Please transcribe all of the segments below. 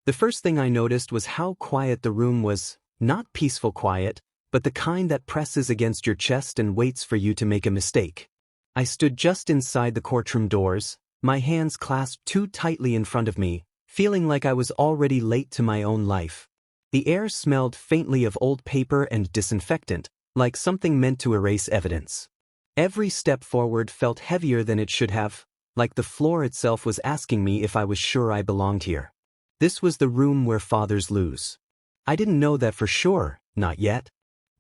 The first thing I noticed was how quiet the room was, not peaceful quiet, but the kind that presses against your chest and waits for you to make a mistake. I stood just inside the courtroom doors, my hands clasped too tightly in front of me, feeling like I was already late to my own life. The air smelled faintly of old paper and disinfectant, like something meant to erase evidence. Every step forward felt heavier than it should have, like the floor itself was asking me if I was sure I belonged here. This was the room where fathers lose. I didn't know that for sure, not yet.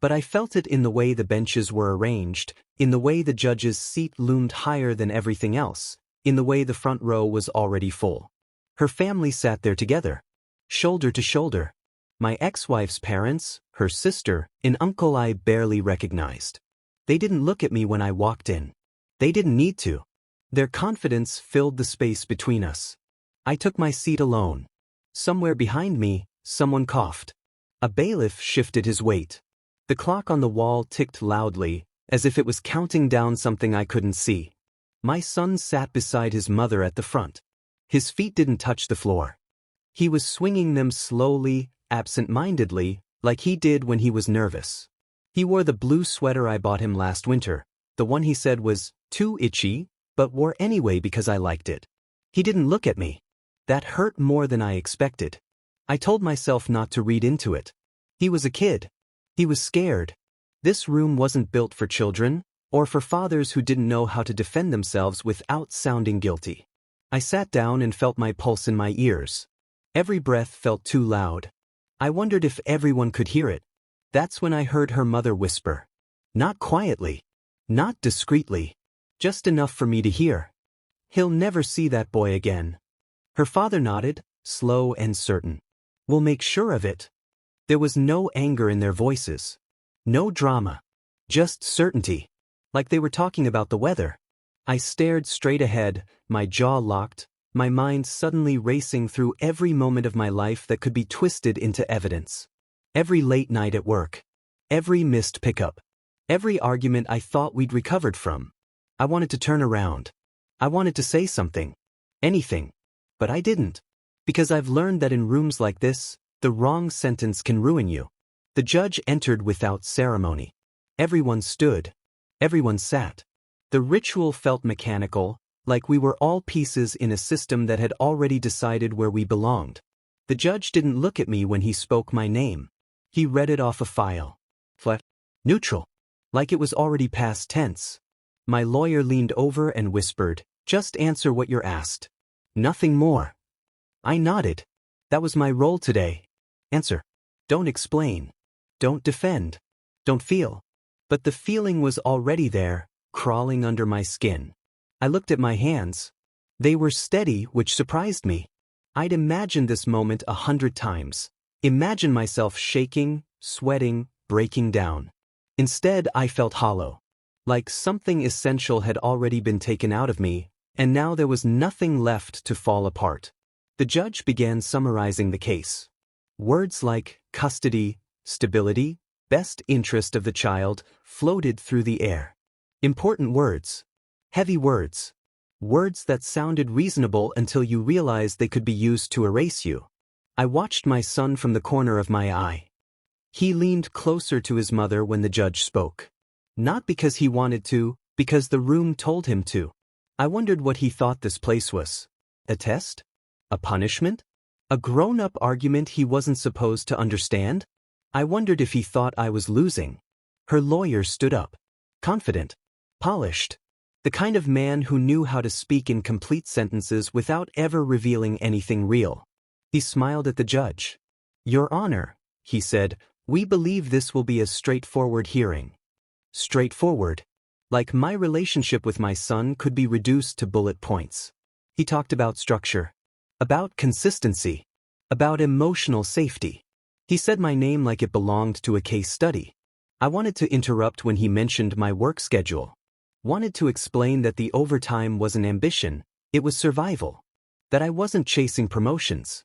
But I felt it in the way the benches were arranged, in the way the judge's seat loomed higher than everything else, in the way the front row was already full. Her family sat there together, shoulder to shoulder. My ex-wife's parents, her sister, an uncle I barely recognized. They didn't look at me when I walked in. They didn't need to. Their confidence filled the space between us. I took my seat alone. Somewhere behind me, someone coughed. A bailiff shifted his weight. The clock on the wall ticked loudly, as if it was counting down something I couldn't see. My son sat beside his mother at the front. His feet didn't touch the floor. He was swinging them slowly, absent-mindedly, like he did when he was nervous. He wore the blue sweater I bought him last winter, the one he said was too itchy, but wore anyway because I liked it. He didn't look at me. That hurt more than I expected. I told myself not to read into it. He was a kid. He was scared. This room wasn't built for children, or for fathers who didn't know how to defend themselves without sounding guilty. I sat down and felt my pulse in my ears. Every breath felt too loud. I wondered if everyone could hear it. That's when I heard her mother whisper. Not quietly. Not discreetly. Just enough for me to hear. He'll never see that boy again. Her father nodded, slow and certain. We'll make sure of it. There was no anger in their voices. No drama. Just certainty. Like they were talking about the weather. I stared straight ahead, my jaw locked, my mind suddenly racing through every moment of my life that could be twisted into evidence. Every late night at work. Every missed pickup. Every argument I thought we'd recovered from. I wanted to turn around. I wanted to say something. Anything. But I didn't. Because I've learned that in rooms like this, the wrong sentence can ruin you. The judge entered without ceremony. Everyone stood. Everyone sat. The ritual felt mechanical, like we were all pieces in a system that had already decided where we belonged. The judge didn't look at me when he spoke my name. He read it off a file. Flat. Neutral. Like it was already past tense. My lawyer leaned over and whispered, "Just answer what you're asked. Nothing more." I nodded. That was my role today. Answer. Don't explain. Don't defend. Don't feel. But the feeling was already there, crawling under my skin. I looked at my hands. They were steady, which surprised me. I'd imagined this moment 100 times. Imagine myself shaking, sweating, breaking down. Instead, I felt hollow. Like something essential had already been taken out of me, and now there was nothing left to fall apart. The judge began summarizing the case. Words like custody, stability, best interest of the child floated through the air. Important words. Heavy words. Words that sounded reasonable until you realized they could be used to erase you. I watched my son from the corner of my eye. He leaned closer to his mother when the judge spoke. Not because he wanted to, because the room told him to. I wondered what he thought this place was. A test? A punishment? A grown-up argument he wasn't supposed to understand? I wondered if he thought I was losing. Her lawyer stood up. Confident. Polished. The kind of man who knew how to speak in complete sentences without ever revealing anything real. He smiled at the judge. "Your Honor," he said, "we believe this will be a straightforward hearing." Straightforward. Like my relationship with my son could be reduced to bullet points. He talked about structure. About consistency. About emotional safety. He said my name like it belonged to a case study. I wanted to interrupt when he mentioned my work schedule. Wanted to explain that the overtime wasn't ambition, it was survival. That I wasn't chasing promotions.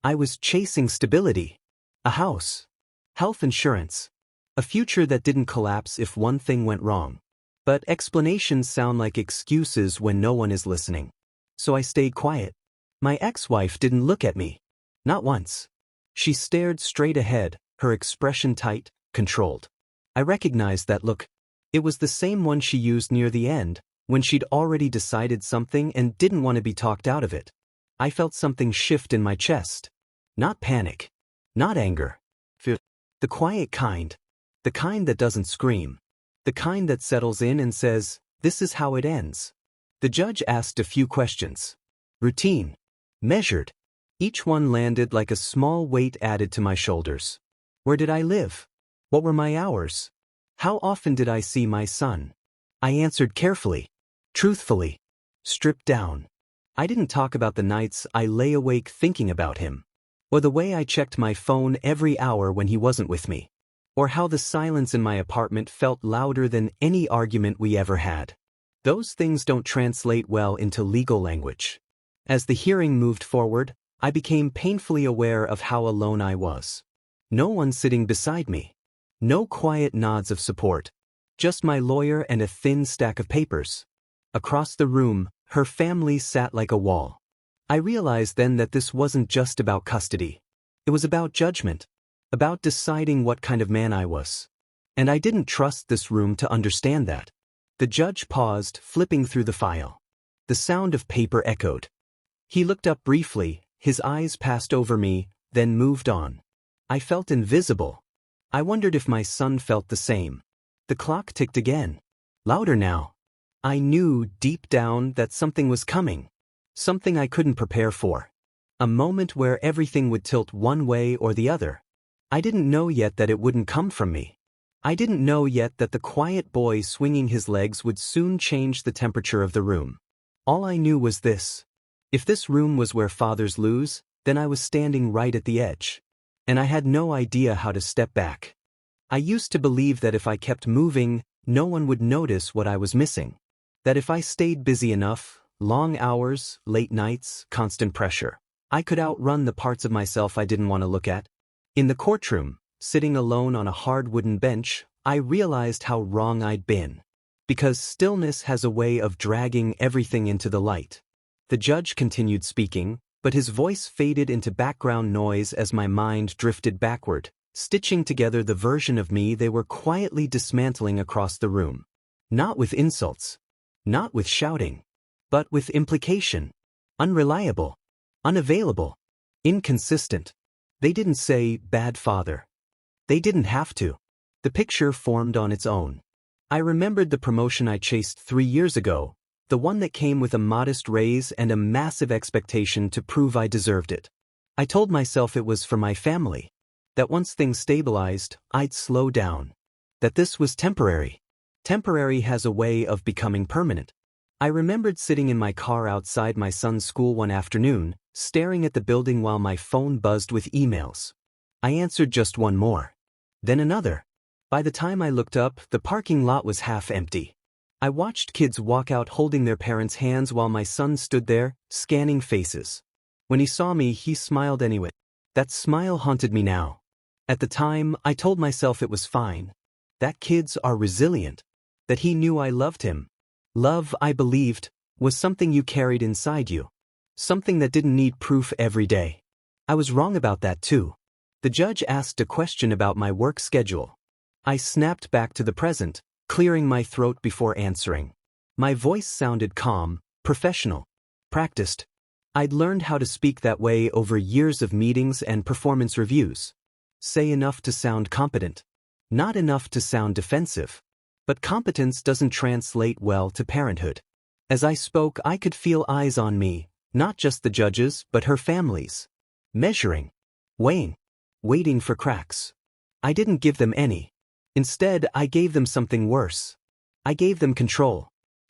I was chasing stability. A house. Health insurance. A future that didn't collapse if one thing went wrong. But explanations sound like excuses when no one is listening. So I stayed quiet. My ex-wife didn't look at me. Not once. She stared straight ahead, her expression tight, controlled. I recognized that look. It was the same one she used near the end, when she'd already decided something and didn't want to be talked out of it. I felt something shift in my chest. Not panic. Not anger. Fear. The quiet kind. The kind that doesn't scream. The kind that settles in and says, "This is how it ends." The judge asked a few questions. Routine. Measured. Each one landed like a small weight added to my shoulders. Where did I live? What were my hours? How often did I see my son? I answered carefully. Truthfully. Stripped down. I didn't talk about the nights I lay awake thinking about him. Or the way I checked my phone every hour when he wasn't with me. Or how the silence in my apartment felt louder than any argument we ever had. Those things don't translate well into legal language. As the hearing moved forward, I became painfully aware of how alone I was. No one sitting beside me. No quiet nods of support. Just my lawyer and a thin stack of papers. Across the room, her family sat like a wall. I realized then that this wasn't just about custody. It was about judgment. About deciding what kind of man I was. And I didn't trust this room to understand that. The judge paused, flipping through the file. The sound of paper echoed. He looked up briefly, his eyes passed over me, then moved on. I felt invisible. I wondered if my son felt the same. The clock ticked again. Louder now. I knew deep down that something was coming. Something I couldn't prepare for. A moment where everything would tilt one way or the other. I didn't know yet that it wouldn't come from me. I didn't know yet that the quiet boy swinging his legs would soon change the temperature of the room. All I knew was this. If this room was where fathers lose, then I was standing right at the edge. And I had no idea how to step back. I used to believe that if I kept moving, no one would notice what I was missing. That if I stayed busy enough, long hours, late nights, constant pressure, I could outrun the parts of myself I didn't want to look at. In the courtroom, sitting alone on a hard wooden bench, I realized how wrong I'd been. Because stillness has a way of dragging everything into the light. The judge continued speaking, but his voice faded into background noise as my mind drifted backward, stitching together the version of me they were quietly dismantling across the room. Not with insults. Not with shouting. But with implication. Unreliable. Unavailable. Inconsistent. They didn't say, "bad father." They didn't have to. The picture formed on its own. I remembered the promotion I chased 3 years ago, the one that came with a modest raise and a massive expectation to prove I deserved it. I told myself it was for my family. That once things stabilized, I'd slow down. That this was temporary. Temporary has a way of becoming permanent. I remembered sitting in my car outside my son's school one afternoon, staring at the building while my phone buzzed with emails. I answered just one more. Then another. By the time I looked up, the parking lot was half empty. I watched kids walk out holding their parents' hands while my son stood there, scanning faces. When he saw me, he smiled anyway. That smile haunted me now. At the time, I told myself it was fine. That kids are resilient. That he knew I loved him. Love, I believed, was something you carried inside you. Something that didn't need proof every day. I was wrong about that too. The judge asked a question about my work schedule. I snapped back to the present, clearing my throat before answering. My voice sounded calm, professional, practiced. I'd learned how to speak that way over years of meetings and performance reviews. Say enough to sound competent. Not enough to sound defensive. But competence doesn't translate well to parenthood. As I spoke, I could feel eyes on me, not just the judge's, but her family's. Measuring. Weighing. Waiting for cracks. I didn't give them any. Instead, I gave them something worse. I gave them control.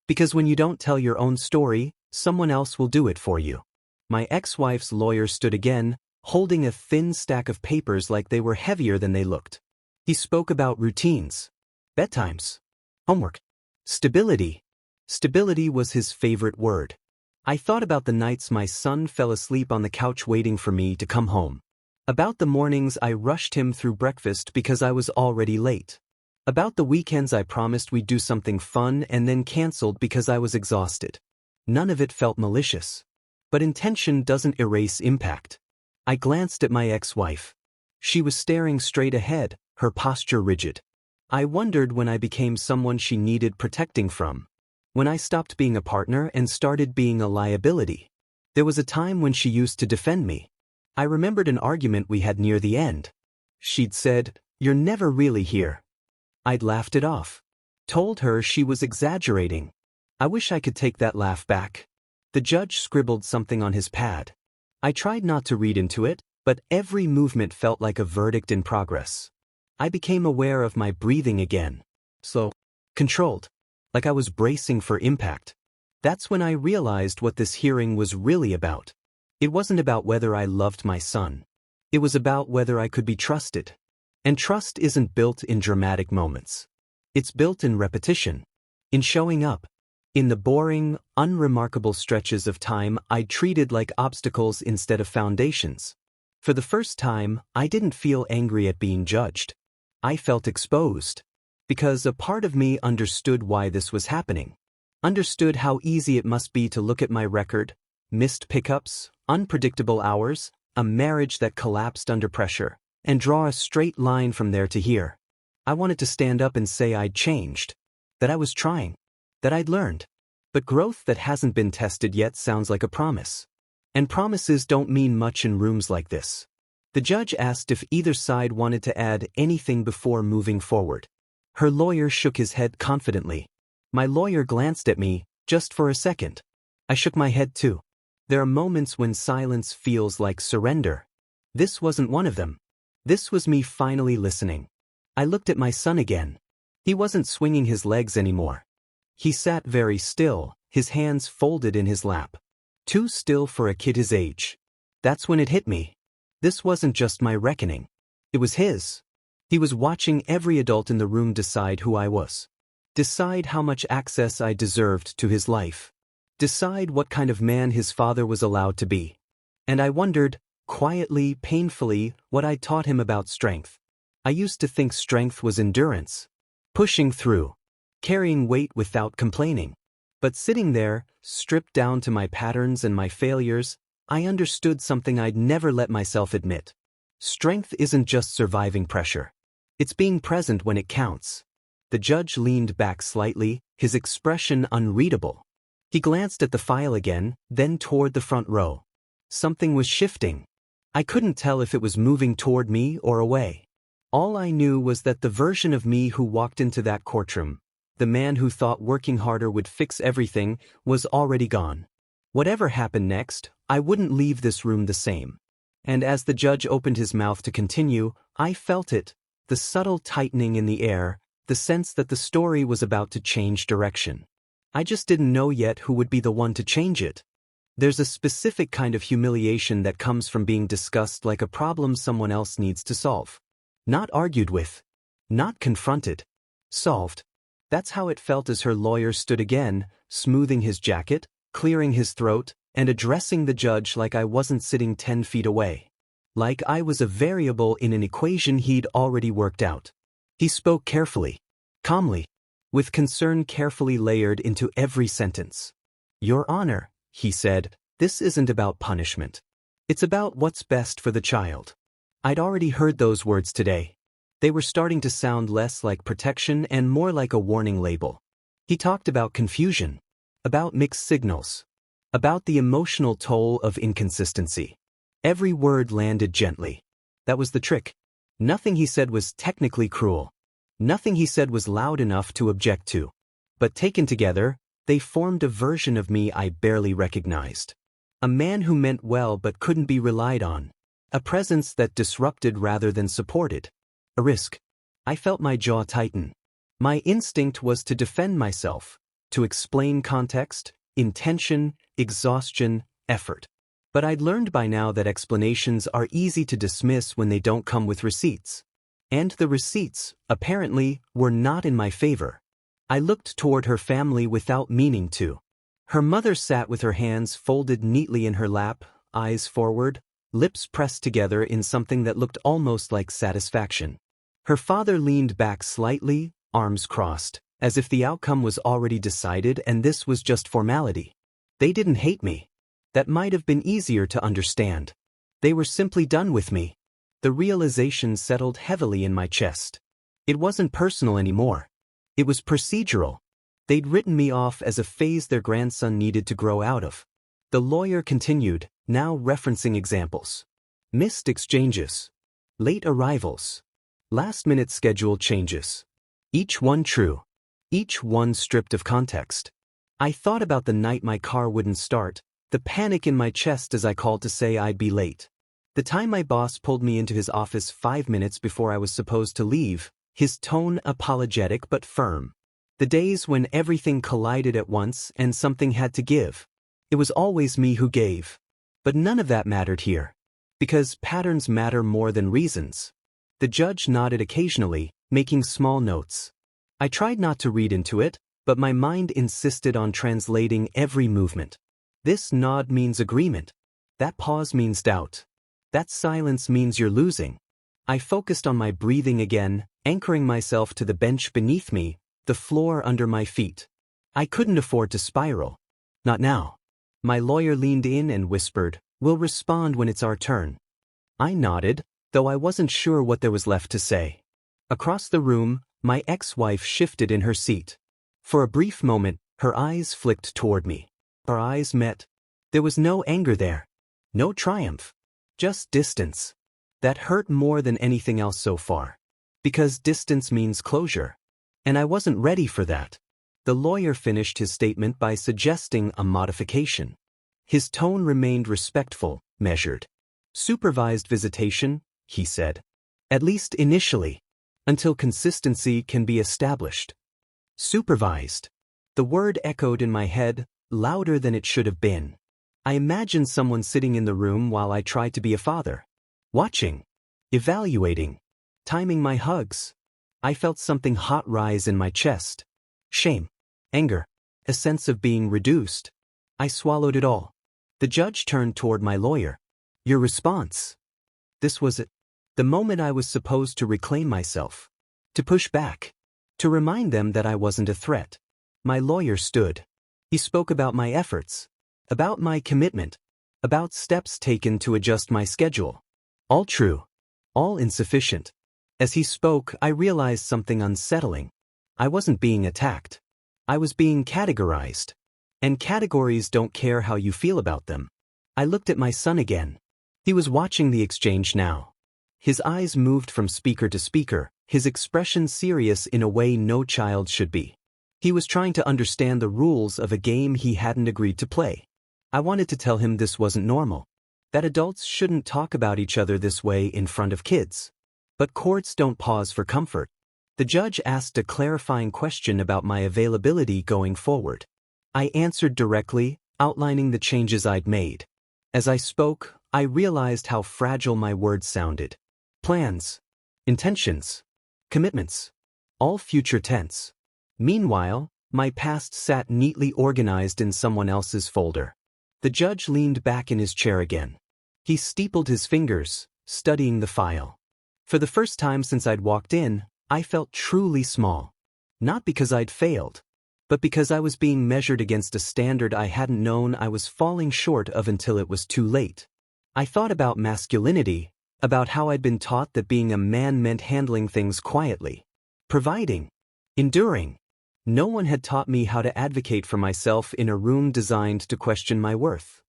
Because when you don't tell your own story, someone else will do it for you. My ex-wife's lawyer stood again, holding a thin stack of papers like they were heavier than they looked. He spoke about routines. Bedtimes. Homework. Stability. Stability was his favorite word. I thought about the nights my son fell asleep on the couch waiting for me to come home. About the mornings I rushed him through breakfast because I was already late. About the weekends I promised we'd do something fun and then canceled because I was exhausted. None of it felt malicious. But intention doesn't erase impact. I glanced at my ex-wife. She was staring straight ahead, her posture rigid. I wondered when I became someone she needed protecting from. When I stopped being a partner and started being a liability. There was a time when she used to defend me. I remembered an argument we had near the end. She'd said, "You're never really here." I'd laughed it off. Told her she was exaggerating. I wish I could take that laugh back. The judge scribbled something on his pad. I tried not to read into it, but every movement felt like a verdict in progress. I became aware of my breathing again. Slow. Controlled. Like I was bracing for impact. That's when I realized what this hearing was really about. It wasn't about whether I loved my son. It was about whether I could be trusted. And trust isn't built in dramatic moments. It's built in repetition. In showing up. In the boring, unremarkable stretches of time I treated like obstacles instead of foundations. For the first time, I didn't feel angry at being judged. I felt exposed. Because a part of me understood why this was happening. Understood how easy it must be to look at my record, missed pickups, unpredictable hours, a marriage that collapsed under pressure, and draw a straight line from there to here. I wanted to stand up and say I'd changed. That I was trying. That I'd learned. But growth that hasn't been tested yet sounds like a promise. And promises don't mean much in rooms like this. The judge asked if either side wanted to add anything before moving forward. Her lawyer shook his head confidently. My lawyer glanced at me, just for a second. I shook my head too. There are moments when silence feels like surrender. This wasn't one of them. This was me finally listening. I looked at my son again. He wasn't swinging his legs anymore. He sat very still, his hands folded in his lap. Too still for a kid his age. That's when it hit me. This wasn't just my reckoning. It was his. He was watching every adult in the room decide who I was. Decide how much access I deserved to his life. Decide what kind of man his father was allowed to be. And I wondered, quietly, painfully, what I'd taught him about strength. I used to think strength was endurance. Pushing through. Carrying weight without complaining. But sitting there, stripped down to my patterns and my failures, I understood something I'd never let myself admit. Strength isn't just surviving pressure. It's being present when it counts. The judge leaned back slightly, his expression unreadable. He glanced at the file again, then toward the front row. Something was shifting. I couldn't tell if it was moving toward me or away. All I knew was that the version of me who walked into that courtroom, the man who thought working harder would fix everything, was already gone. Whatever happened next, I wouldn't leave this room the same. And as the judge opened his mouth to continue, I felt it, the subtle tightening in the air, the sense that the story was about to change direction. I just didn't know yet who would be the one to change it. There's a specific kind of humiliation that comes from being discussed like a problem someone else needs to solve. Not argued with. Not confronted. Solved. That's how it felt as her lawyer stood again, smoothing his jacket, clearing his throat, and addressing the judge like I wasn't sitting 10 feet away. Like I was a variable in an equation he'd already worked out. He spoke carefully, calmly, with concern carefully layered into every sentence. "Your Honor," he said, "this isn't about punishment. It's about what's best for the child." I'd already heard those words today. They were starting to sound less like protection and more like a warning label. He talked about confusion, about mixed signals, about the emotional toll of inconsistency. Every word landed gently. That was the trick. Nothing he said was technically cruel. Nothing he said was loud enough to object to. But taken together, they formed a version of me I barely recognized. A man who meant well but couldn't be relied on. A presence that disrupted rather than supported. A risk. I felt my jaw tighten. My instinct was to defend myself, to explain context, intention, exhaustion, effort. But I'd learned by now that explanations are easy to dismiss when they don't come with receipts. And the receipts, apparently, were not in my favor. I looked toward her family without meaning to. Her mother sat with her hands folded neatly in her lap, eyes forward, lips pressed together in something that looked almost like satisfaction. Her father leaned back slightly, arms crossed, as if the outcome was already decided and this was just formality. They didn't hate me. That might have been easier to understand. They were simply done with me. The realization settled heavily in my chest. It wasn't personal anymore. It was procedural. They'd written me off as a phase their grandson needed to grow out of. The lawyer continued, now referencing examples. Missed exchanges. Late arrivals. Last-minute schedule changes. Each one true. Each one stripped of context. I thought about the night my car wouldn't start, the panic in my chest as I called to say I'd be late. The time my boss pulled me into his office 5 minutes before I was supposed to leave, his tone apologetic but firm. The days when everything collided at once and something had to give. It was always me who gave. But none of that mattered here. Because patterns matter more than reasons. The judge nodded occasionally, making small notes. I tried not to read into it, but my mind insisted on translating every movement. This nod means agreement. That pause means doubt. That silence means you're losing. I focused on my breathing again, anchoring myself to the bench beneath me, the floor under my feet. I couldn't afford to spiral. Not now. My lawyer leaned in and whispered, "We'll respond when it's our turn." I nodded, though I wasn't sure what there was left to say. Across the room, my ex-wife shifted in her seat. For a brief moment, her eyes flicked toward me. Our eyes met. There was no anger there. No triumph. Just distance. That hurt more than anything else so far. Because distance means closure. And I wasn't ready for that. The lawyer finished his statement by suggesting a modification. His tone remained respectful, measured. Supervised visitation, he said. At least initially. Until consistency can be established. Supervised. The word echoed in my head, louder than it should have been. I imagined someone sitting in the room while I tried to be a father. Watching. Evaluating. Timing my hugs. I felt something hot rise in my chest. Shame. Anger. A sense of being reduced. I swallowed it all. The judge turned toward my lawyer. Your response. This was it. The moment I was supposed to reclaim myself. To push back. To remind them that I wasn't a threat. My lawyer stood. He spoke about my efforts. About my commitment. About steps taken to adjust my schedule. All true. All insufficient. As he spoke, I realized something unsettling. I wasn't being attacked. I was being categorized. And categories don't care how you feel about them. I looked at my son again. He was watching the exchange now. His eyes moved from speaker to speaker, his expression serious in a way no child should be. He was trying to understand the rules of a game he hadn't agreed to play. I wanted to tell him this wasn't normal. That adults shouldn't talk about each other this way in front of kids. But courts don't pause for comfort. The judge asked a clarifying question about my availability going forward. I answered directly, outlining the changes I'd made. As I spoke, I realized how fragile my words sounded. Plans. Intentions. Commitments. All future tense. Meanwhile, my past sat neatly organized in someone else's folder. The judge leaned back in his chair again. He steepled his fingers, studying the file. For the first time since I'd walked in, I felt truly small. Not because I'd failed, but because I was being measured against a standard I hadn't known I was falling short of until it was too late. I thought about masculinity, about how I'd been taught that being a man meant handling things quietly, providing, enduring. No one had taught me how to advocate for myself in a room designed to question my worth.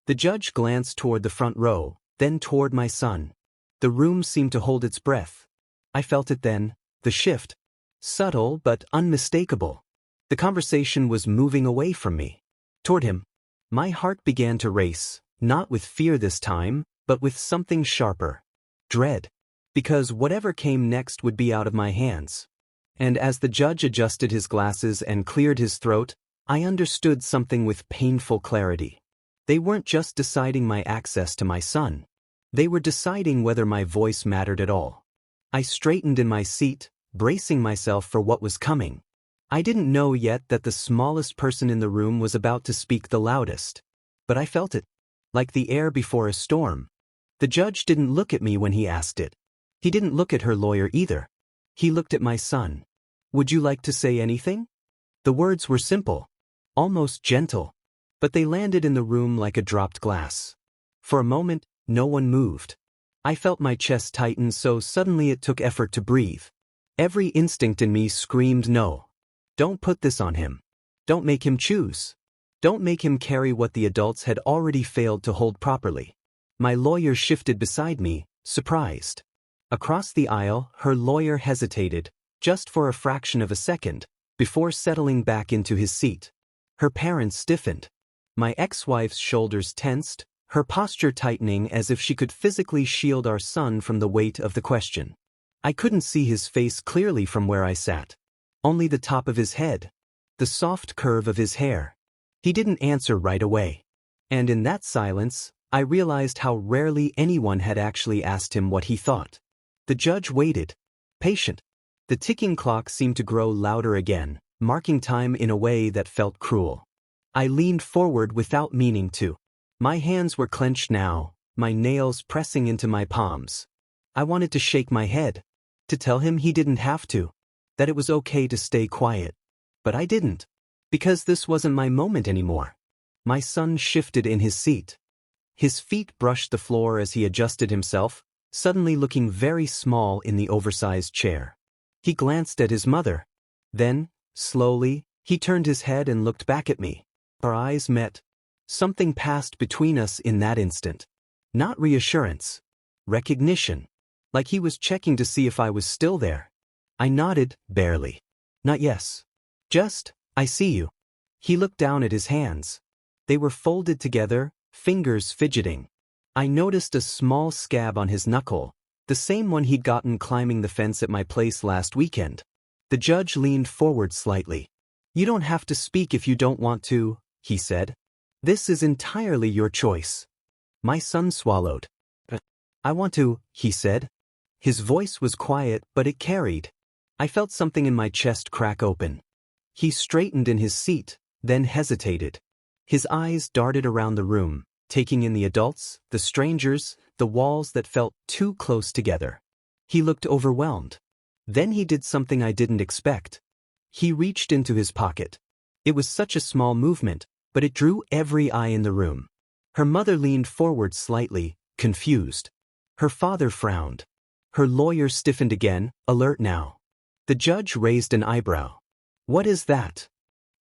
The judge glanced toward the front row, then toward my son. The room seemed to hold its breath. I felt it then, the shift. Subtle but unmistakable. The conversation was moving away from me. Toward him. My heart began to race, not with fear this time, but with something sharper. Dread. Because whatever came next would be out of my hands. And as the judge adjusted his glasses and cleared his throat, I understood something with painful clarity. They weren't just deciding my access to my son. They were deciding whether my voice mattered at all. I straightened in my seat, bracing myself for what was coming. I didn't know yet that the smallest person in the room was about to speak the loudest. But I felt it. Like the air before a storm. The judge didn't look at me when he asked it. He didn't look at her lawyer either. He looked at my son. Would you like to say anything? The words were simple. Almost gentle. But they landed in the room like a dropped glass. For a moment, No one moved. I felt my chest tighten so suddenly it took effort to breathe. Every instinct in me screamed no. Don't put this on him. Don't make him choose. Don't make him carry what the adults had already failed to hold properly. My lawyer shifted beside me, surprised. Across the aisle, her lawyer hesitated, just for a fraction of a second, before settling back into his seat. Her parents stiffened. My ex-wife's shoulders tensed, her posture tightening as if she could physically shield our son from the weight of the question. I couldn't see his face clearly from where I sat. Only the top of his head. The soft curve of his hair. He didn't answer right away. And in that silence, I realized how rarely anyone had actually asked him what he thought. The judge waited, patient. The ticking clock seemed to grow louder again, marking time in a way that felt cruel. I leaned forward without meaning to. My hands were clenched now, my nails pressing into my palms. I wanted to shake my head, to tell him he didn't have to, that it was okay to stay quiet. But I didn't. Because this wasn't my moment anymore. My son shifted in his seat. His feet brushed the floor as he adjusted himself, suddenly looking very small in the oversized chair. He glanced at his mother. Then, slowly, he turned his head and looked back at me. Our eyes met. Something passed between us in that instant. Not reassurance. Recognition. Like he was checking to see if I was still there. I nodded, barely. Not yes. Just, I see you. He looked down at his hands. They were folded together, fingers fidgeting. I noticed a small scab on his knuckle, the same one he'd gotten climbing the fence at my place last weekend. The judge leaned forward slightly. You don't have to speak if you don't want to, he said. This is entirely your choice. My son swallowed. I want to, he said. His voice was quiet, but it carried. I felt something in my chest crack open. He straightened in his seat, then hesitated. His eyes darted around the room, taking in the adults, the strangers, the walls that felt too close together. He looked overwhelmed. Then he did something I didn't expect. He reached into his pocket. It was such a small movement, but it drew every eye in the room. Her mother leaned forward slightly, confused. Her father frowned. Her lawyer stiffened again, alert now. The judge raised an eyebrow. What is that?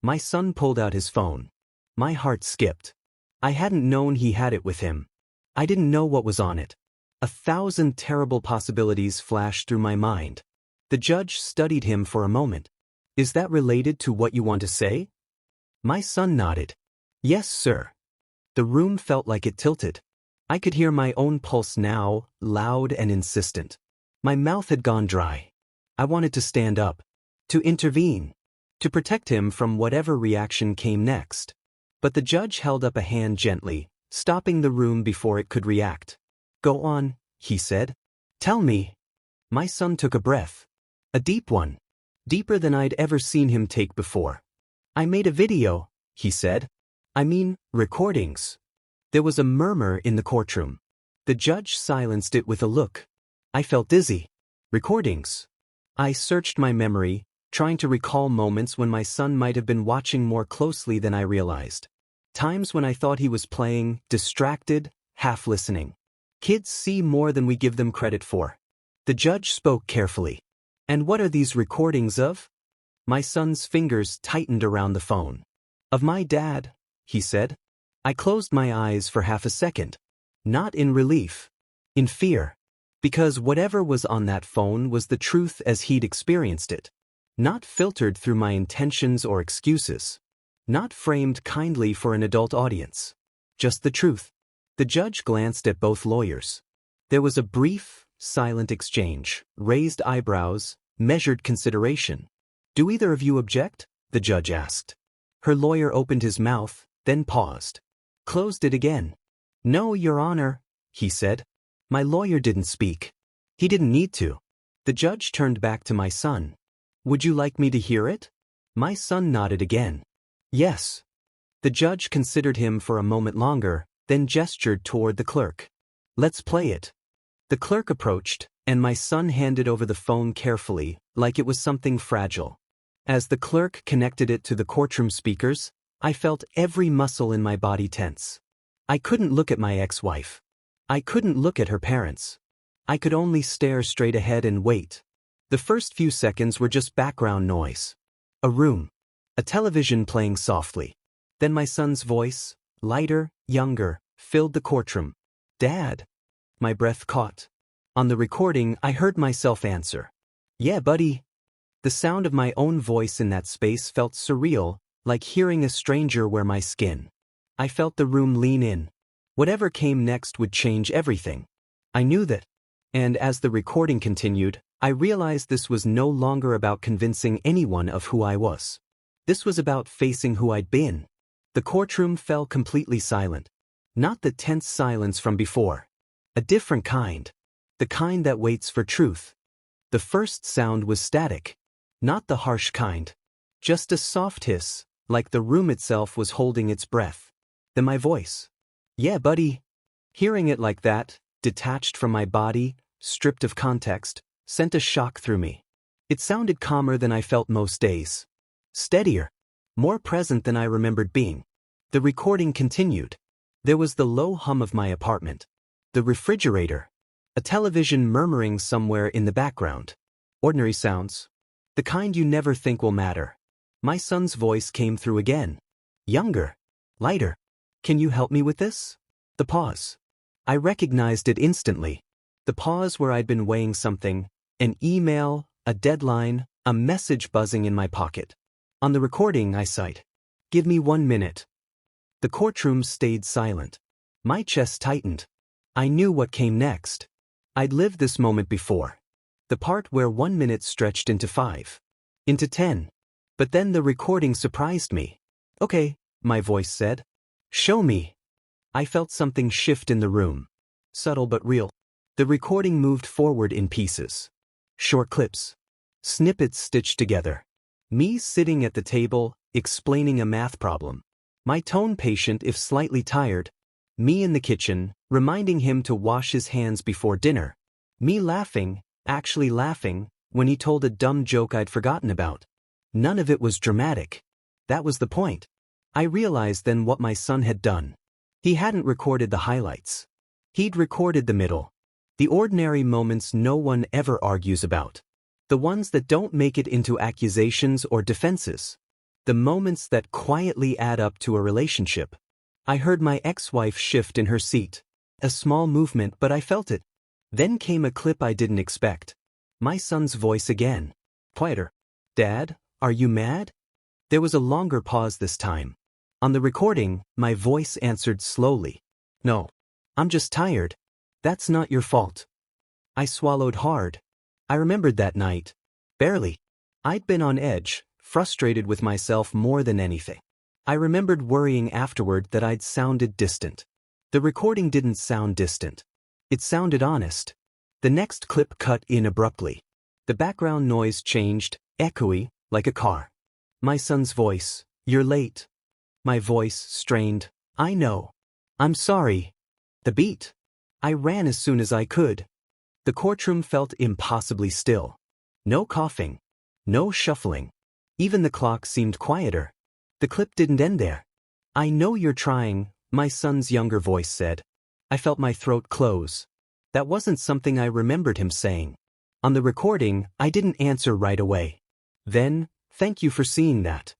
My son pulled out his phone. My heart skipped. I hadn't known he had it with him. I didn't know what was on it. 1,000 terrible possibilities flashed through my mind. The judge studied him for a moment. Is that related to what you want to say? My son nodded. Yes, sir. The room felt like it tilted. I could hear my own pulse now, loud and insistent. My mouth had gone dry. I wanted to stand up. To intervene. To protect him from whatever reaction came next. But the judge held up a hand gently, stopping the room before it could react. Go on, he said. Tell me. My son took a breath. A deep one. Deeper than I'd ever seen him take before. I made a video, he said. I mean, recordings. There was a murmur in the courtroom. The judge silenced it with a look. I felt dizzy. Recordings. I searched my memory, trying to recall moments when my son might have been watching more closely than I realized. Times when I thought he was playing, distracted, half listening. Kids see more than we give them credit for. The judge spoke carefully. And what are these recordings of? My son's fingers tightened around the phone. Of my dad, he said. I closed my eyes for half a second. Not in relief. In fear. Because whatever was on that phone was the truth as he'd experienced it. Not filtered through my intentions or excuses. Not framed kindly for an adult audience. Just the truth. The judge glanced at both lawyers. There was a brief, silent exchange, raised eyebrows, measured consideration. Do either of you object? The judge asked. Her lawyer opened his mouth, then paused. Closed it again. No, Your Honor, he said. My lawyer didn't speak. He didn't need to. The judge turned back to my son. Would you like me to hear it? My son nodded again. Yes. The judge considered him for a moment longer, then gestured toward the clerk. Let's play it. The clerk approached, and my son handed over the phone carefully, like it was something fragile. As the clerk connected it to the courtroom speakers, I felt every muscle in my body tense. I couldn't look at my ex-wife. I couldn't look at her parents. I could only stare straight ahead and wait. The first few seconds were just background noise. A room. A television playing softly. Then my son's voice, lighter, younger, filled the courtroom. "Dad." My breath caught. On the recording, I heard myself answer. "Yeah, buddy." The sound of my own voice in that space felt surreal, like hearing a stranger wear my skin. I felt the room lean in. Whatever came next would change everything. I knew that. And as the recording continued, I realized this was no longer about convincing anyone of who I was. This was about facing who I'd been. The courtroom fell completely silent. Not the tense silence from before. A different kind. The kind that waits for truth. The first sound was static. Not the harsh kind. Just a soft hiss, like the room itself was holding its breath. Then my voice. "Yeah, buddy." Hearing it like that, detached from my body, stripped of context, sent a shock through me. It sounded calmer than I felt most days. Steadier. More present than I remembered being. The recording continued. There was the low hum of my apartment. The refrigerator. A television murmuring somewhere in the background. Ordinary sounds. The kind you never think will matter. My son's voice came through again. Younger. Lighter. "Can you help me with this?" The pause. I recognized it instantly. The pause where I'd been weighing something. An email, a deadline, a message buzzing in my pocket. On the recording, I cite. "Give me 1 minute." The courtroom stayed silent. My chest tightened. I knew what came next. I'd lived this moment before. The part where 1 minute stretched into 5. Into 10. But then the recording surprised me. "Okay," my voice said. "Show me." I felt something shift in the room. Subtle but real. The recording moved forward in pieces. Short clips. Snippets stitched together. Me sitting at the table, explaining a math problem. My tone patient if slightly tired. Me in the kitchen, reminding him to wash his hands before dinner. Me laughing, actually laughing, when he told a dumb joke I'd forgotten about. None of it was dramatic. That was the point. I realized then what my son had done. He hadn't recorded the highlights. He'd recorded the middle. The ordinary moments no one ever argues about. The ones that don't make it into accusations or defenses. The moments that quietly add up to a relationship. I heard my ex-wife shift in her seat. A small movement, but I felt it. Then came a clip I didn't expect. My son's voice again. Quieter. "Dad, are you mad?" There was a longer pause this time. On the recording, my voice answered slowly. "No. I'm just tired. That's not your fault." I swallowed hard. I remembered that night. Barely. I'd been on edge, frustrated with myself more than anything. I remembered worrying afterward that I'd sounded distant. The recording didn't sound distant. It sounded honest. The next clip cut in abruptly. The background noise changed, echoey, like a car. My son's voice. "You're late." My voice, strained. "I know. I'm sorry." The beat. I ran as soon as I could. The courtroom felt impossibly still. No coughing. No shuffling. Even the clock seemed quieter. The clip didn't end there. "I know you're trying," my son's younger voice said. I felt my throat close. That wasn't something I remembered him saying. On the recording, I didn't answer right away. Then, "Thank you for seeing that."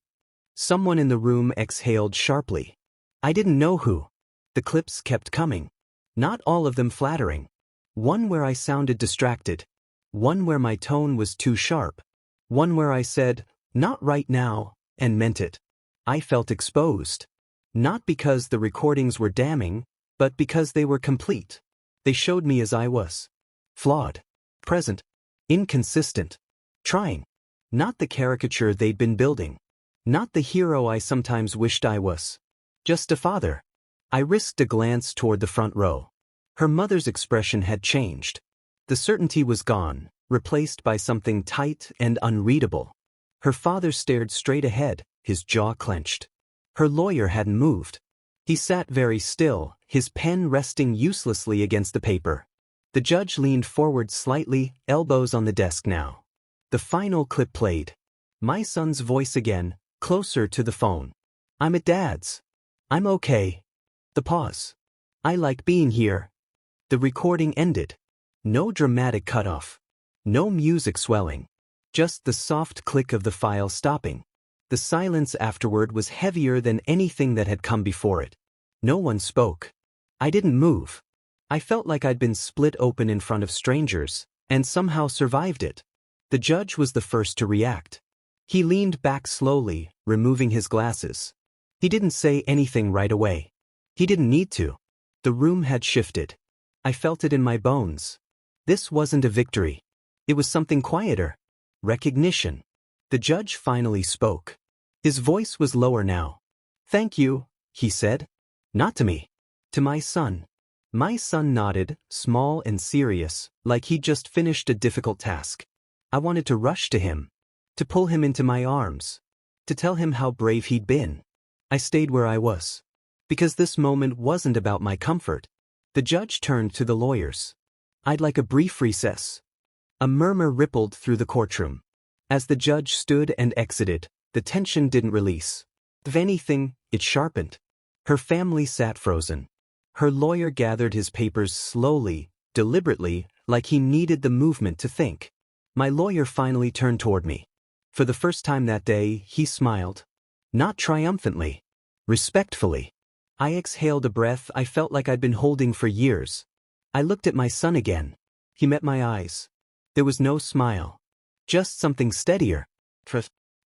Someone in the room exhaled sharply. I didn't know who. The clips kept coming. Not all of them flattering. One where I sounded distracted. One where my tone was too sharp. One where I said, "Not right now," and meant it. I felt exposed. Not because the recordings were damning, but because they were complete. They showed me as I was. Flawed. Present. Inconsistent. Trying. Not the caricature they'd been building. Not the hero I sometimes wished I was. Just a father. I risked a glance toward the front row. Her mother's expression had changed. The certainty was gone, replaced by something tight and unreadable. Her father stared straight ahead, his jaw clenched. Her lawyer hadn't moved. He sat very still, his pen resting uselessly against the paper. The judge leaned forward slightly, elbows on the desk now. The final clip played. My son's voice again, closer to the phone. "I'm at Dad's. I'm okay." The pause. "I like being here." The recording ended. No dramatic cutoff. No music swelling. Just the soft click of the file stopping. The silence afterward was heavier than anything that had come before it. No one spoke. I didn't move. I felt like I'd been split open in front of strangers, and somehow survived it. The judge was the first to react. He leaned back slowly, removing his glasses. He didn't say anything right away. He didn't need to. The room had shifted. I felt it in my bones. This wasn't a victory. It was something quieter. Recognition. The judge finally spoke. His voice was lower now. "Thank you," he said. "Not to me. To my son." My son nodded, small and serious, like he'd just finished a difficult task. I wanted to rush to him. To pull him into my arms. To tell him how brave he'd been. I stayed where I was. Because this moment wasn't about my comfort. The judge turned to the lawyers. "I'd like a brief recess." A murmur rippled through the courtroom. As the judge stood and exited, the tension didn't release. If anything, it sharpened. Her family sat frozen. Her lawyer gathered his papers slowly, deliberately, like he needed the movement to think. My lawyer finally turned toward me. For the first time that day, he smiled. Not triumphantly. Respectfully. I exhaled a breath I felt like I'd been holding for years. I looked at my son again. He met my eyes. There was no smile. Just something steadier.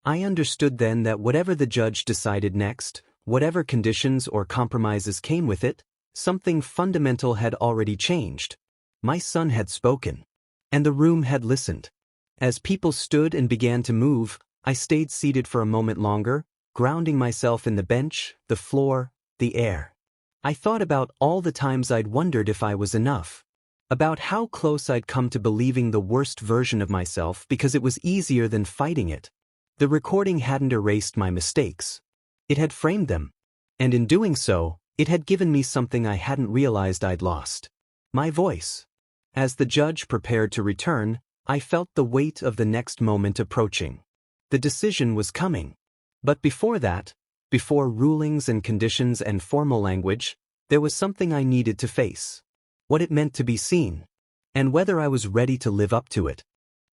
I understood then that whatever the judge decided next, whatever conditions or compromises came with it, something fundamental had already changed. My son had spoken. And the room had listened. As people stood and began to move, I stayed seated for a moment longer, grounding myself in the bench, the floor, the air. I thought about all the times I'd wondered if I was enough. About how close I'd come to believing the worst version of myself because it was easier than fighting it. The recording hadn't erased my mistakes. It had framed them. And in doing so, it had given me something I hadn't realized I'd lost. My voice. As the judge prepared to return, I felt the weight of the next moment approaching. The decision was coming. But before that, before rulings and conditions and formal language, there was something I needed to face. What it meant to be seen. And whether I was ready to live up to it.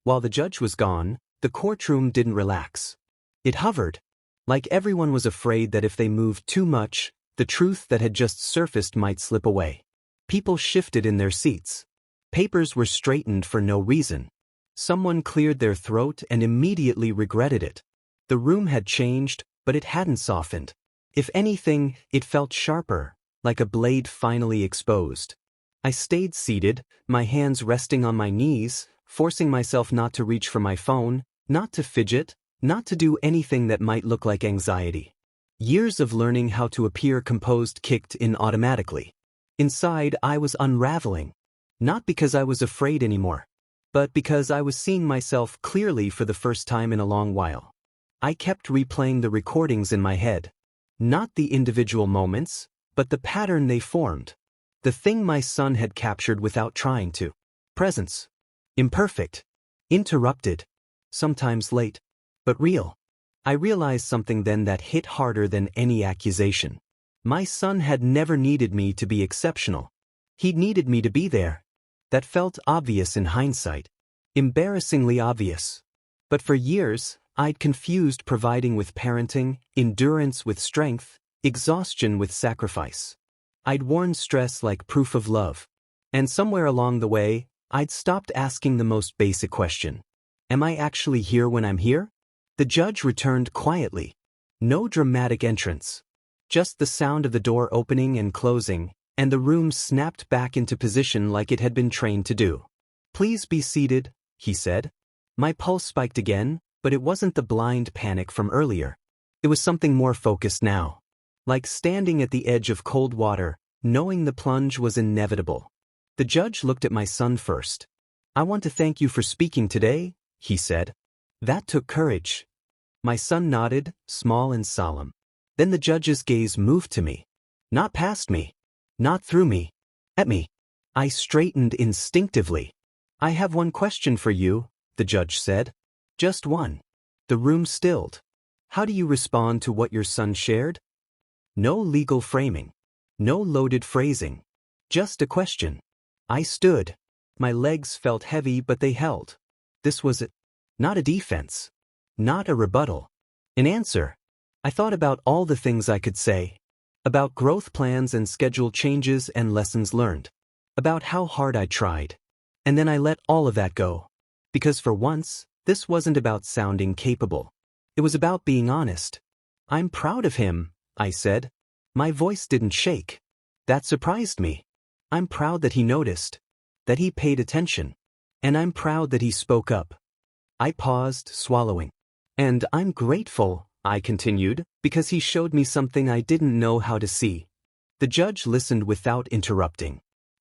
While the judge was gone, the courtroom didn't relax. It hovered. Like everyone was afraid that if they moved too much, the truth that had just surfaced might slip away. People shifted in their seats. Papers were straightened for no reason. Someone cleared their throat and immediately regretted it. The room had changed, but it hadn't softened. If anything, it felt sharper, like a blade finally exposed. I stayed seated, my hands resting on my knees, forcing myself not to reach for my phone, not to fidget, not to do anything that might look like anxiety. Years of learning how to appear composed kicked in automatically. Inside, I was unraveling. Not because I was afraid anymore, but because I was seeing myself clearly for the first time in a long while. I kept replaying the recordings in my head. Not the individual moments, but the pattern they formed. The thing my son had captured without trying to. Presence. Imperfect. Interrupted. Sometimes late. But real. I realized something then that hit harder than any accusation. My son had never needed me to be exceptional. He'd needed me to be there. That felt obvious in hindsight. Embarrassingly obvious. But for years, I'd confused providing with parenting, endurance with strength, exhaustion with sacrifice. I'd worn stress like proof of love. And somewhere along the way, I'd stopped asking the most basic question. Am I actually here when I'm here? The judge returned quietly. No dramatic entrance. Just the sound of the door opening and closing, and the room snapped back into position like it had been trained to do. "Please be seated," he said. My pulse spiked again, but it wasn't the blind panic from earlier. It was something more focused now. Like standing at the edge of cold water, knowing the plunge was inevitable. The judge looked at my son first. "I want to thank you for speaking today," he said. That took courage. My son nodded, small and solemn. Then the judge's gaze moved to me. Not past me. Not through me. At me. I straightened instinctively. "I have one question for you," the judge said. "Just one." The room stilled. "How do you respond to what your son shared?" No legal framing. No loaded phrasing. Just a question. I stood. My legs felt heavy, but they held. This was it. Not a defense. Not a rebuttal. An answer. I thought about all the things I could say. About growth plans and schedule changes and lessons learned. About how hard I tried. And then I let all of that go. Because for once, this wasn't about sounding capable. It was about being honest. I'm proud of him, I said. My voice didn't shake. That surprised me. I'm proud that he noticed. That he paid attention. And I'm proud that he spoke up. I paused, swallowing. And I'm grateful, I continued, because he showed me something I didn't know how to see. The judge listened without interrupting.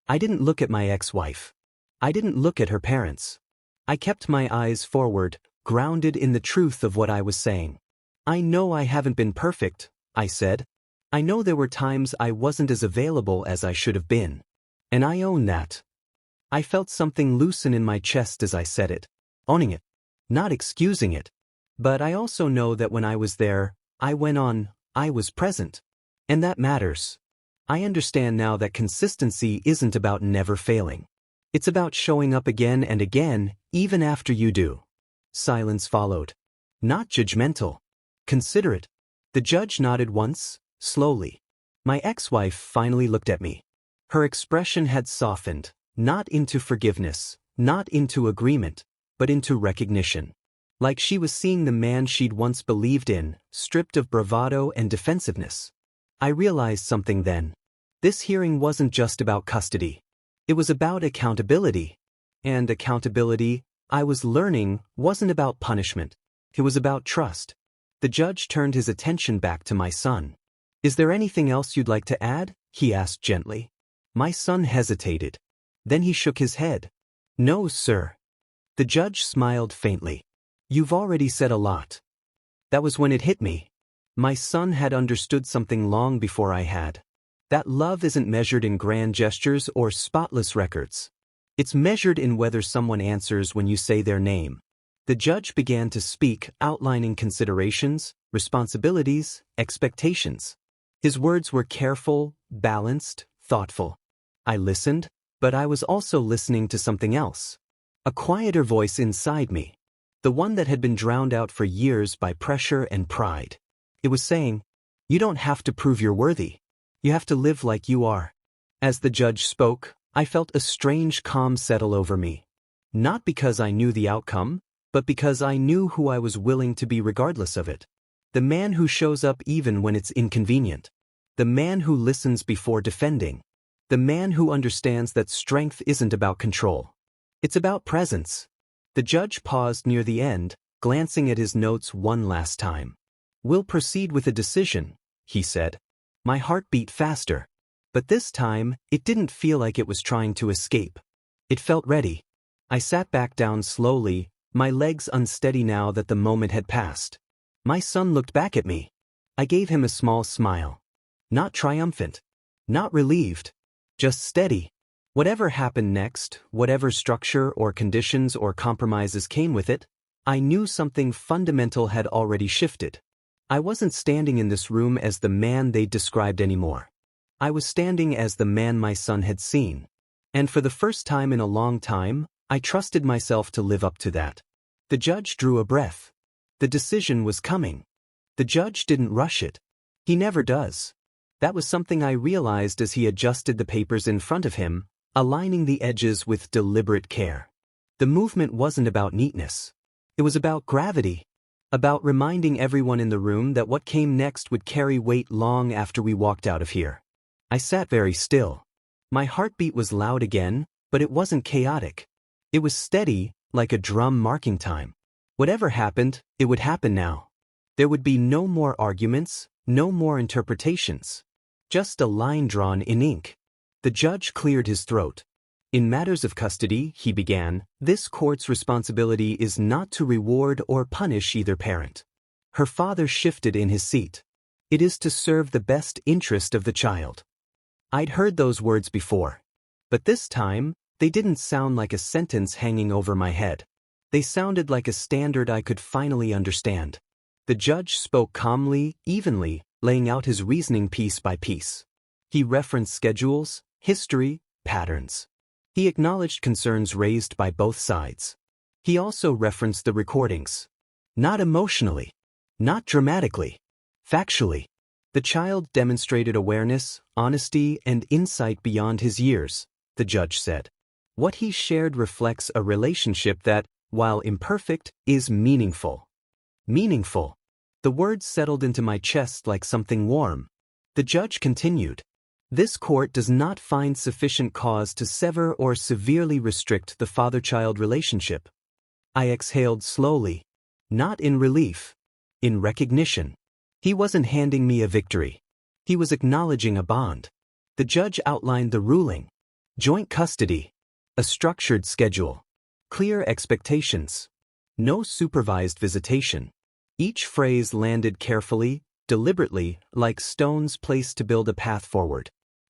I didn't look at my ex-wife. I didn't look at her parents. I kept my eyes forward, grounded in the truth of what I was saying. I know I haven't been perfect, I said. I know there were times I wasn't as available as I should have been. And I own that. I felt something loosen in my chest as I said it, owning it, not excusing it. But I also know that when I was there, I went on, I was present. And that matters. I understand now that consistency isn't about never failing. It's about showing up again and again, even after you do. Silence followed. Not judgmental. Considerate. The judge nodded once, slowly. My ex-wife finally looked at me. Her expression had softened, not into forgiveness, not into agreement, but into recognition. Like she was seeing the man she'd once believed in, stripped of bravado and defensiveness. I realized something then. This hearing wasn't just about custody. It was about accountability. And accountability, I was learning, wasn't about punishment. It was about trust. The judge turned his attention back to my son. Is there anything else you'd like to add? He asked gently. My son hesitated. Then he shook his head. No, sir. The judge smiled faintly. You've already said a lot. That was when it hit me. My son had understood something long before I had. That love isn't measured in grand gestures or spotless records. It's measured in whether someone answers when you say their name. The judge began to speak, outlining considerations, responsibilities, expectations. His words were careful, balanced, thoughtful. I listened, but I was also listening to something else. A quieter voice inside me. The one that had been drowned out for years by pressure and pride. It was saying, you don't have to prove you're worthy. You have to live like you are. As the judge spoke, I felt a strange calm settle over me. Not because I knew the outcome, but because I knew who I was willing to be regardless of it. The man who shows up even when it's inconvenient. The man who listens before defending. The man who understands that strength isn't about control. It's about presence. The judge paused near the end, glancing at his notes one last time. We'll proceed with a decision, he said. My heart beat faster. But this time, it didn't feel like it was trying to escape. It felt ready. I sat back down slowly, my legs unsteady now that the moment had passed. My son looked back at me. I gave him a small smile. Not triumphant. Not relieved. Just steady. Whatever happened next, whatever structure or conditions or compromises came with it, I knew something fundamental had already shifted. I wasn't standing in this room as the man they'd described anymore. I was standing as the man my son had seen. And for the first time in a long time, I trusted myself to live up to that. The judge drew a breath. The decision was coming. The judge didn't rush it. He never does. That was something I realized as he adjusted the papers in front of him, aligning the edges with deliberate care. The movement wasn't about neatness. It was about gravity. About reminding everyone in the room that what came next would carry weight long after we walked out of here. I sat very still. My heartbeat was loud again, but it wasn't chaotic. It was steady, like a drum marking time. Whatever happened, it would happen now. There would be no more arguments, no more interpretations. Just a line drawn in ink. The judge cleared his throat. In matters of custody, he began, this court's responsibility is not to reward or punish either parent. Her father shifted in his seat. It is to serve the best interest of the child. I'd heard those words before. But this time, they didn't sound like a sentence hanging over my head. They sounded like a standard I could finally understand. The judge spoke calmly, evenly, laying out his reasoning piece by piece. He referenced schedules, history, patterns. He acknowledged concerns raised by both sides. He also referenced the recordings. Not emotionally. Not dramatically. Factually. The child demonstrated awareness, honesty, and insight beyond his years, the judge said. What he shared reflects a relationship that, while imperfect, is meaningful. Meaningful. The words settled into my chest like something warm. The judge continued. This court does not find sufficient cause to sever or severely restrict the father-child relationship. I exhaled slowly. Not in relief. In recognition. He wasn't handing me a victory. He was acknowledging a bond. The judge outlined the ruling. Joint custody. A structured schedule. Clear expectations. No supervised visitation. Each phrase landed carefully, deliberately, like stones placed to build a path forward.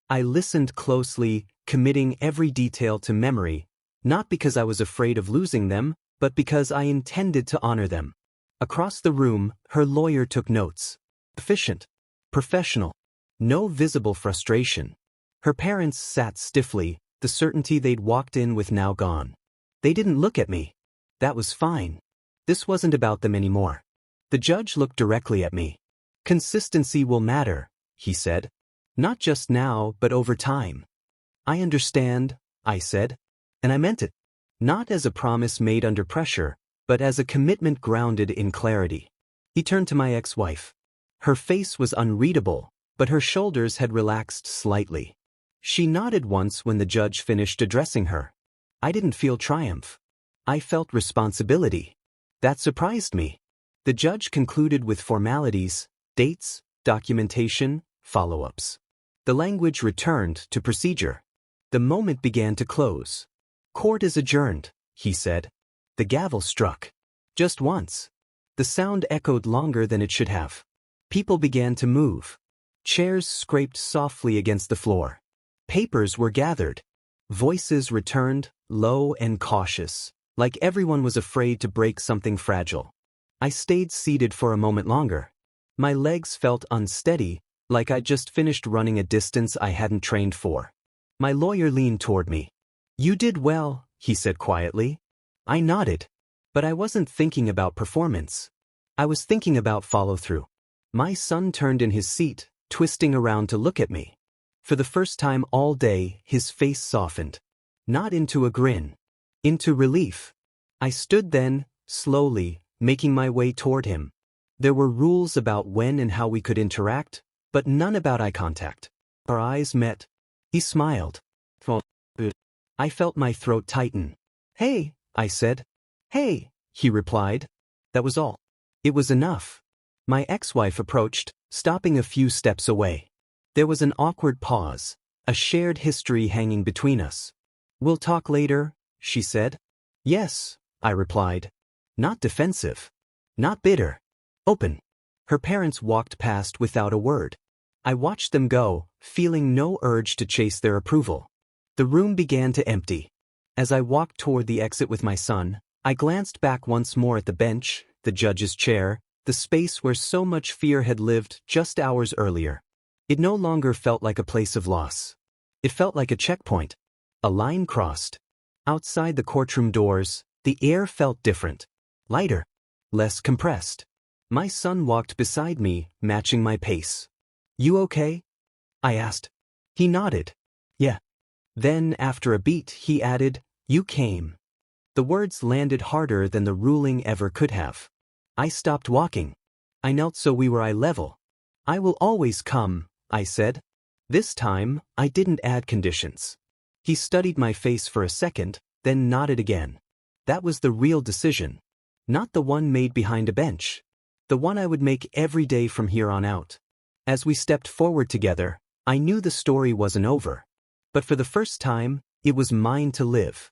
I listened closely, committing every detail to memory, not because I was afraid of losing them, but because I intended to honor them. Across the room, her lawyer took notes. Efficient. Professional. No visible frustration. Her parents sat stiffly, the certainty they'd walked in with now gone. They didn't look at me. That was fine. This wasn't about them anymore. The judge looked directly at me. Consistency will matter, he said. Not just now, but over time. I understand, I said. And I meant it. Not as a promise made under pressure, but as a commitment grounded in clarity. He turned to my ex-wife. Her face was unreadable, but her shoulders had relaxed slightly. She nodded once when the judge finished addressing her. I didn't feel triumph. I felt responsibility. That surprised me. The judge concluded with formalities, dates, documentation, follow-ups. The language returned to procedure. The moment began to close. Court is adjourned, he said. The gavel struck. Just once. The sound echoed longer than it should have. People began to move. Chairs scraped softly against the floor. Papers were gathered. Voices returned, low and cautious, like everyone was afraid to break something fragile. I stayed seated for a moment longer. My legs felt unsteady, like I'd just finished running a distance I hadn't trained for. My lawyer leaned toward me. You did well, he said quietly. I nodded. But I wasn't thinking about performance. I was thinking about follow-through. My son turned in his seat, twisting around to look at me. For the first time all day, his face softened. Not into a grin. Into relief. I stood then, slowly, making my way toward him. There were rules about when and how we could interact, but none about eye contact. Our eyes met. He smiled. I felt my throat tighten. Hey, I said. Hey, he replied. That was all. It was enough. My ex-wife approached, stopping a few steps away. There was an awkward pause, a shared history hanging between us. We'll talk later, she said. Yes, I replied. Not defensive. Not bitter. Open. Her parents walked past without a word. I watched them go, feeling no urge to chase their approval. The room began to empty. As I walked toward the exit with my son, I glanced back once more at the bench, the judge's chair, the space where so much fear had lived just hours earlier. It no longer felt like a place of loss. It felt like a checkpoint. A line crossed. Outside the courtroom doors, the air felt different. Lighter. Less compressed. My son walked beside me, matching my pace. You okay? I asked. He nodded. Yeah. Then, after a beat, he added, You came. The words landed harder than the ruling ever could have. I stopped walking. I knelt so we were eye level. I will always come, I said. This time, I didn't add conditions. He studied my face for a second, then nodded again. That was the real decision. Not the one made behind a bench. The one I would make every day from here on out. As we stepped forward together, I knew the story wasn't over. But for the first time, it was mine to live.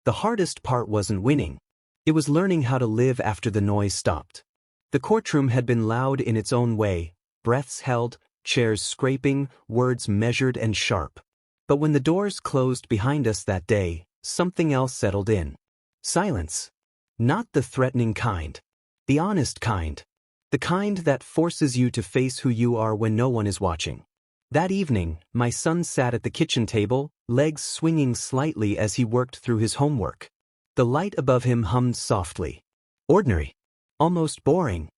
The hardest part wasn't winning. It was learning how to live after the noise stopped. The courtroom had been loud in its own way, breaths held, chairs scraping, words measured and sharp. But when the doors closed behind us that day, something else settled in. Silence. Not the threatening kind. The honest kind. The kind that forces you to face who you are when no one is watching. That evening, my son sat at the kitchen table, legs swinging slightly as he worked through his homework. The light above him hummed softly. Ordinary. Almost boring.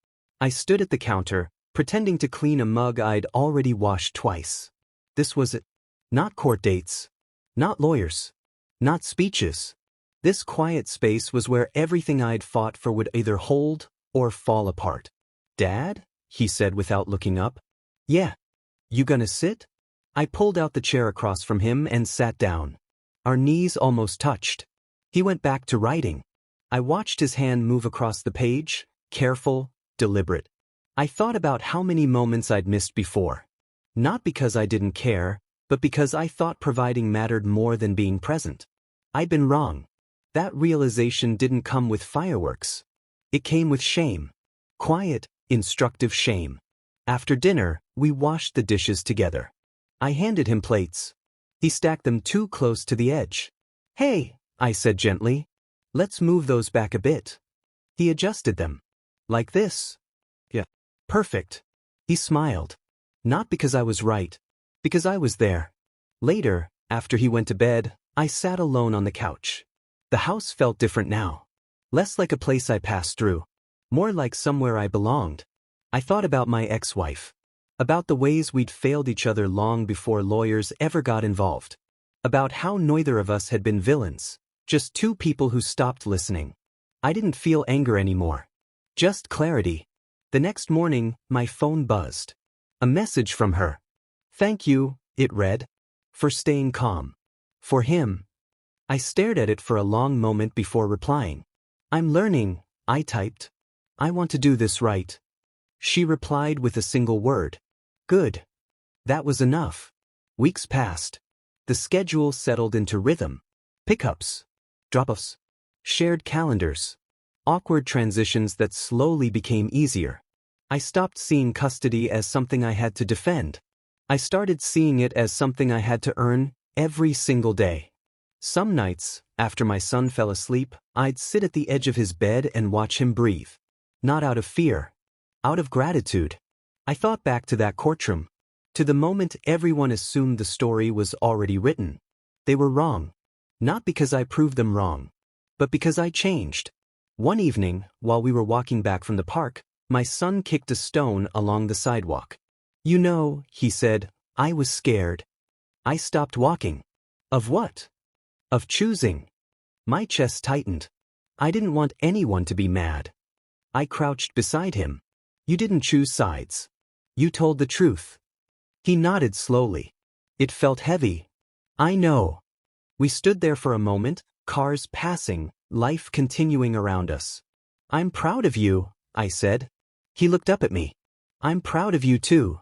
I stood at the counter, pretending to clean a mug I'd already washed twice. This was it. Not court dates. Not lawyers. Not speeches. This quiet space was where everything I'd fought for would either hold or fall apart. Dad? He said without looking up. Yeah. You gonna sit? I pulled out the chair across from him and sat down. Our knees almost touched. He went back to writing. I watched his hand move across the page, careful, deliberate. I thought about how many moments I'd missed before. Not because I didn't care, but because I thought providing mattered more than being present. I'd been wrong. That realization didn't come with fireworks. It came with shame. Quiet, instructive shame. After dinner, we washed the dishes together. I handed him plates. He stacked them too close to the edge. Hey, I said gently. Let's move those back a bit. He adjusted them. Like this. Yeah. Perfect. He smiled. Not because I was right. Because I was there. Later, after he went to bed, I sat alone on the couch. The house felt different now. Less like a place I passed through. More like somewhere I belonged. I thought about my ex-wife. About the ways we'd failed each other long before lawyers ever got involved. About how neither of us had been villains. Just two people who stopped listening. I didn't feel anger anymore. Just clarity. The next morning, my phone buzzed. A message from her. Thank you, it read. For staying calm. For him. I stared at it for a long moment before replying. I'm learning, I typed. I want to do this right. She replied with a single word. Good. That was enough. Weeks passed. The schedule settled into rhythm. Pickups. Drop-offs. Shared calendars. Awkward transitions that slowly became easier. I stopped seeing custody as something I had to defend. I started seeing it as something I had to earn every single day. Some nights, after my son fell asleep, I'd sit at the edge of his bed and watch him breathe. Not out of fear. Out of gratitude. I thought back to that courtroom. To the moment everyone assumed the story was already written. They were wrong. Not because I proved them wrong. But because I changed. One evening, while we were walking back from the park, my son kicked a stone along the sidewalk. You know, he said, I was scared. I stopped walking. Of what? Of choosing. My chest tightened. I didn't want anyone to be mad. I crouched beside him. You didn't choose sides. You told the truth. He nodded slowly. It felt heavy. I know. We stood there for a moment, cars passing, life continuing around us. I'm proud of you, I said. He looked up at me. I'm proud of you too.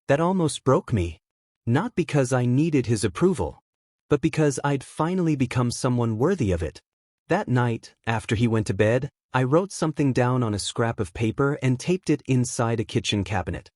That almost broke me. Not because I needed his approval, but because I'd finally become someone worthy of it. That night, after he went to bed, I wrote something down on a scrap of paper and taped it inside a kitchen cabinet.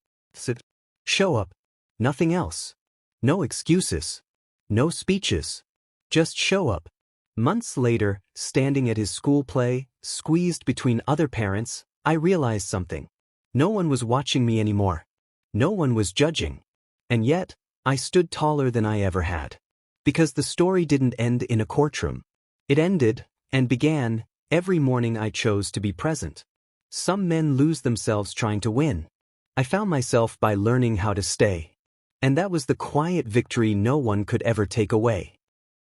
Show up. Nothing else. No excuses. No speeches. Just show up. Months later, standing at his school play, squeezed between other parents, I realized something. No one was watching me anymore. No one was judging. And yet, I stood taller than I ever had. Because the story didn't end in a courtroom. It ended, and began, every morning I chose to be present. Some men lose themselves trying to win. I found myself by learning how to stay. And that was the quiet victory no one could ever take away.